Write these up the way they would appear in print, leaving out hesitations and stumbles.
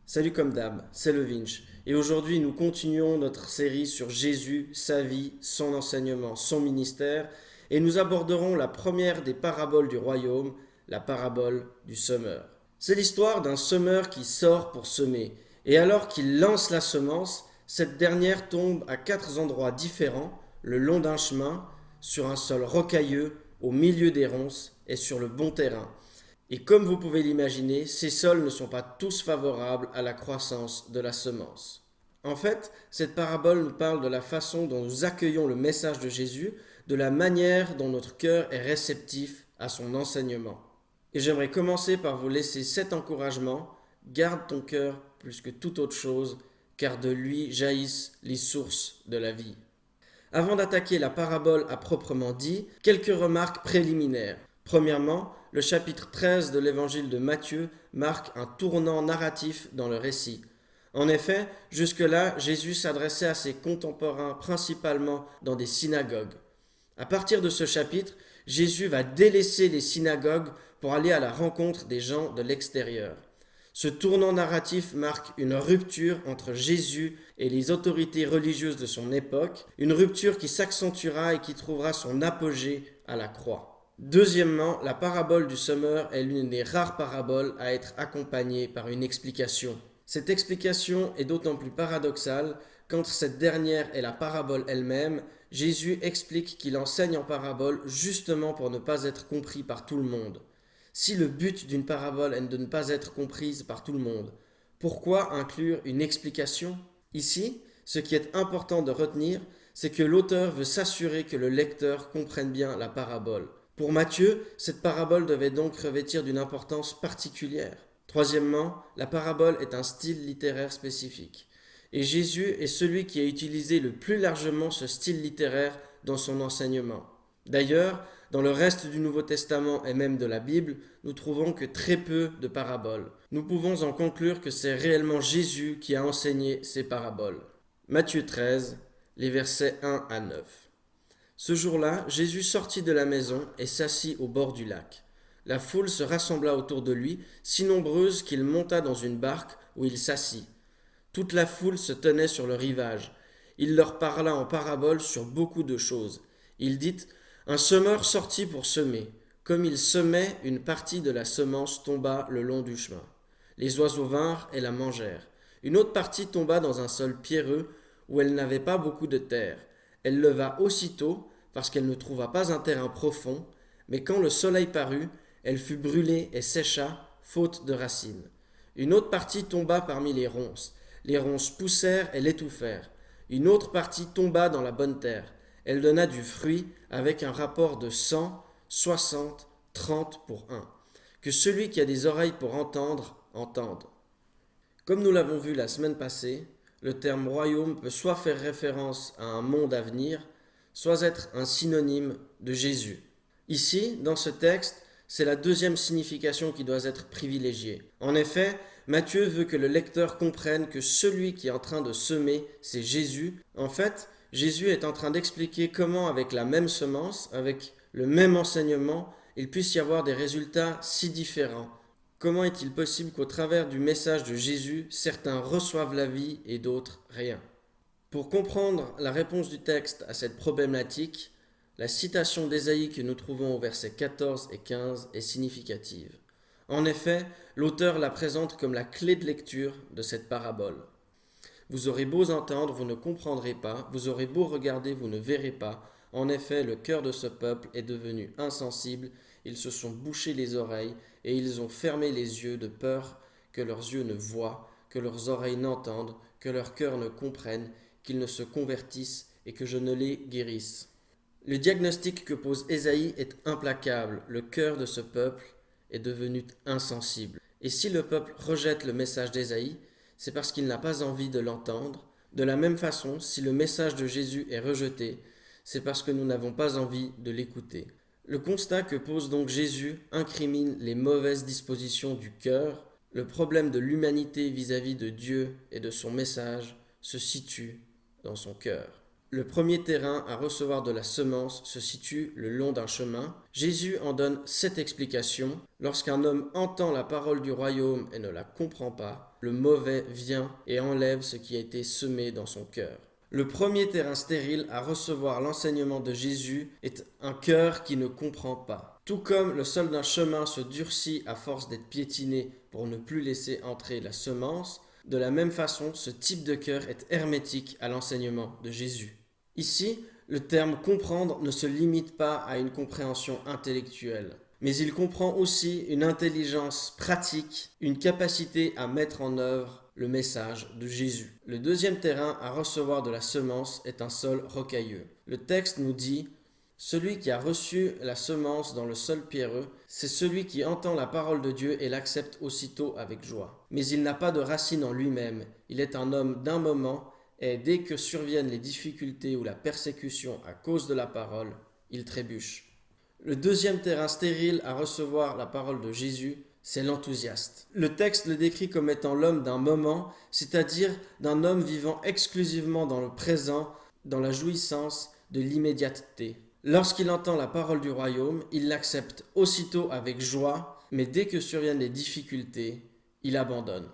Salut comme d'hab, c'est le Vinch. Et aujourd'hui, nous continuons notre série sur Jésus, sa vie, son enseignement, son ministère. Et nous aborderons la première des paraboles du royaume, la parabole du semeur. C'est l'histoire d'un semeur qui sort pour semer. Et alors qu'il lance la semence, cette dernière tombe à 4 endroits différents, le long d'un chemin, sur un sol rocailleux, au milieu des ronces et sur le bon terrain. Et comme vous pouvez l'imaginer, ces sols ne sont pas tous favorables à la croissance de la semence. En fait, cette parabole nous parle de la façon dont nous accueillons le message de Jésus, de la manière dont notre cœur est réceptif à son enseignement. Et j'aimerais commencer par vous laisser cet encouragement. Garde ton cœur plus que toute autre chose, car de lui jaillissent les sources de la vie. Avant d'attaquer la parabole à proprement dit, quelques remarques préliminaires. Premièrement, le chapitre 13 de l'évangile de Matthieu marque un tournant narratif dans le récit. En effet, jusque-là, Jésus s'adressait à ses contemporains principalement dans des synagogues. À partir de ce chapitre, Jésus va délaisser les synagogues pour aller à la rencontre des gens de l'extérieur. Ce tournant narratif marque une rupture entre Jésus et les autorités religieuses de son époque, une rupture qui s'accentuera et qui trouvera son apogée à la croix. Deuxièmement, la parabole du semeur est l'une des rares paraboles à être accompagnée par une explication. Cette explication est d'autant plus paradoxale qu'entre cette dernière et la parabole elle-même, Jésus explique qu'il enseigne en parabole justement pour ne pas être compris par tout le monde. Si le but d'une parabole est de ne pas être comprise par tout le monde, pourquoi inclure une explication ? Ici, ce qui est important de retenir, c'est que l'auteur veut s'assurer que le lecteur comprenne bien la parabole. Pour Matthieu, cette parabole devait donc revêtir d'une importance particulière. Troisièmement, la parabole est un style littéraire spécifique. Et Jésus est celui qui a utilisé le plus largement ce style littéraire dans son enseignement. D'ailleurs, dans le reste du Nouveau Testament et même de la Bible, nous trouvons que très peu de paraboles. Nous pouvons en conclure que c'est réellement Jésus qui a enseigné ces paraboles. Matthieu 13, les versets 1 à 9. Ce jour-là, Jésus sortit de la maison et s'assit au bord du lac. La foule se rassembla autour de lui, si nombreuse qu'il monta dans une barque où il s'assit. Toute la foule se tenait sur le rivage. Il leur parla en paraboles sur beaucoup de choses. Il dit: un semeur sortit pour semer. Comme il semait, une partie de la semence tomba le long du chemin. Les oiseaux vinrent et la mangèrent. Une autre partie tomba dans un sol pierreux où elle n'avait pas beaucoup de terre. Elle leva aussitôt parce qu'elle ne trouva pas un terrain profond, mais quand le soleil parut, elle fut brûlée et sécha, faute de racines. Une autre partie tomba parmi les ronces. Les ronces poussèrent et l'étouffèrent. Une autre partie tomba dans la bonne terre. Elle donna du fruit avec un rapport de 100, 60, 30 pour 1. Que celui qui a des oreilles pour entendre, entende. Comme nous l'avons vu la semaine passée, le terme royaume peut soit faire référence à un monde à venir, soit être un synonyme de Jésus. Ici, dans ce texte, c'est la deuxième signification qui doit être privilégiée. En effet, Matthieu veut que le lecteur comprenne que celui qui est en train de semer, c'est Jésus. En fait, Jésus est en train d'expliquer comment, avec la même semence, avec le même enseignement, il puisse y avoir des résultats si différents. Comment est-il possible qu'au travers du message de Jésus, certains reçoivent la vie et d'autres rien ? Pour comprendre la réponse du texte à cette problématique, la citation d'Ésaïe que nous trouvons au verset 14 et 15 est significative. En effet, l'auteur la présente comme la clé de lecture de cette parabole. Vous aurez beau entendre, vous ne comprendrez pas, vous aurez beau regarder, vous ne verrez pas. En effet, le cœur de ce peuple est devenu insensible, ils se sont bouchés les oreilles et ils ont fermé les yeux de peur que leurs yeux ne voient, que leurs oreilles n'entendent, que leur cœur ne comprenne, qu'ils ne se convertissent et que je ne les guérisse. Le diagnostic que pose Ésaïe est implacable, le cœur de ce peuple est devenu insensible. Et si le peuple rejette le message d'Ésaïe, c'est parce qu'il n'a pas envie de l'entendre. De la même façon, si le message de Jésus est rejeté, c'est parce que nous n'avons pas envie de l'écouter. Le constat que pose donc Jésus incrimine les mauvaises dispositions du cœur. Le problème de l'humanité vis-à-vis de Dieu et de son message se situe dans son cœur. Le premier terrain à recevoir de la semence se situe le long d'un chemin. Jésus en donne 7 explications. Lorsqu'un homme entend la parole du royaume et ne la comprend pas, le mauvais vient et enlève ce qui a été semé dans son cœur. Le premier terrain stérile à recevoir l'enseignement de Jésus est un cœur qui ne comprend pas. Tout comme le sol d'un chemin se durcit à force d'être piétiné pour ne plus laisser entrer la semence, de la même façon, ce type de cœur est hermétique à l'enseignement de Jésus. Ici, le terme comprendre ne se limite pas à une compréhension intellectuelle, mais il comprend aussi une intelligence pratique, une capacité à mettre en œuvre le message de Jésus. Le deuxième terrain à recevoir de la semence est un sol rocailleux. Le texte nous dit « Celui qui a reçu la semence dans le sol pierreux, c'est celui qui entend la parole de Dieu et l'accepte aussitôt avec joie. Mais il n'a pas de racine en lui-même, il est un homme d'un moment, et dès que surviennent les difficultés ou la persécution à cause de la parole, il trébuche. » Le deuxième terrain stérile à recevoir la parole de Jésus, c'est l'enthousiaste. Le texte le décrit comme étant l'homme d'un moment, c'est-à-dire d'un homme vivant exclusivement dans le présent, dans la jouissance de l'immédiateté. Lorsqu'il entend la parole du royaume, il l'accepte aussitôt avec joie, mais dès que surviennent les difficultés, il abandonne.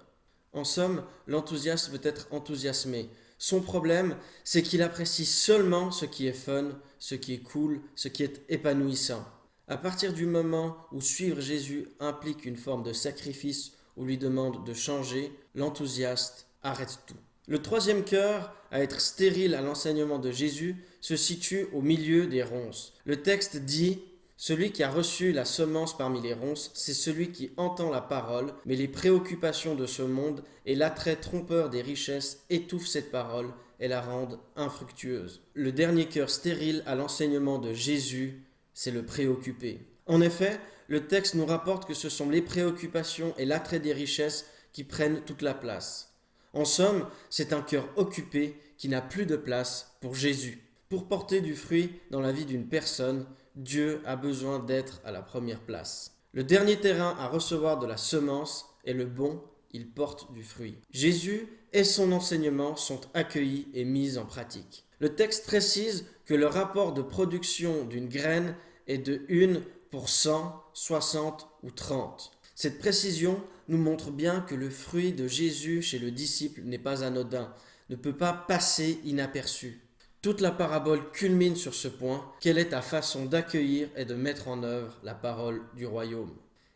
En somme, l'enthousiaste veut être enthousiasmé. Son problème, c'est qu'il apprécie seulement ce qui est fun, ce qui est cool, ce qui est épanouissant. À partir du moment où suivre Jésus implique une forme de sacrifice ou lui demande de changer, l'enthousiaste arrête tout. Le troisième cœur à être stérile à l'enseignement de Jésus se situe au milieu des ronces. Le texte dit « Celui qui a reçu la semence parmi les ronces, c'est celui qui entend la parole, mais les préoccupations de ce monde et l'attrait trompeur des richesses étouffent cette parole et la rendent infructueuse. » Le dernier cœur stérile à l'enseignement de Jésus, c'est le préoccupé. En effet, le texte nous rapporte que ce sont les préoccupations et l'attrait des richesses qui prennent toute la place. En somme, c'est un cœur occupé qui n'a plus de place pour Jésus. Pour porter du fruit dans la vie d'une personne, Dieu a besoin d'être à la première place. Le dernier terrain à recevoir de la semence est le bon, il porte du fruit. Jésus et son enseignement sont accueillis et mis en pratique. Le texte précise que le rapport de production d'une graine est de 1 pour 100, 60 ou 30. Cette précision nous montre bien que le fruit de Jésus chez le disciple n'est pas anodin, ne peut pas passer inaperçu. Toute la parabole culmine sur ce point, quelle est ta façon d'accueillir et de mettre en œuvre la parole du royaume?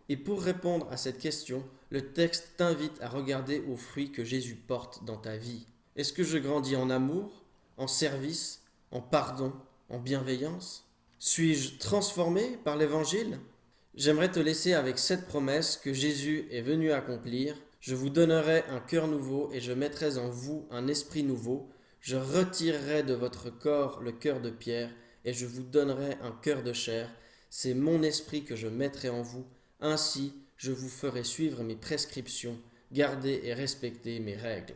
Et pour répondre à cette question, le texte t'invite à regarder aux fruits que Jésus porte dans ta vie. Est-ce que je grandis en amour, en service, en pardon, en bienveillance? Suis-je transformé par l'Évangile? J'aimerais te laisser avec cette promesse que Jésus est venu accomplir. Je vous donnerai un cœur nouveau et je mettrai en vous un esprit nouveau. Je retirerai de votre corps le cœur de pierre et je vous donnerai un cœur de chair. C'est mon esprit que je mettrai en vous. Ainsi, je vous ferai suivre mes prescriptions, garder et respecter mes règles.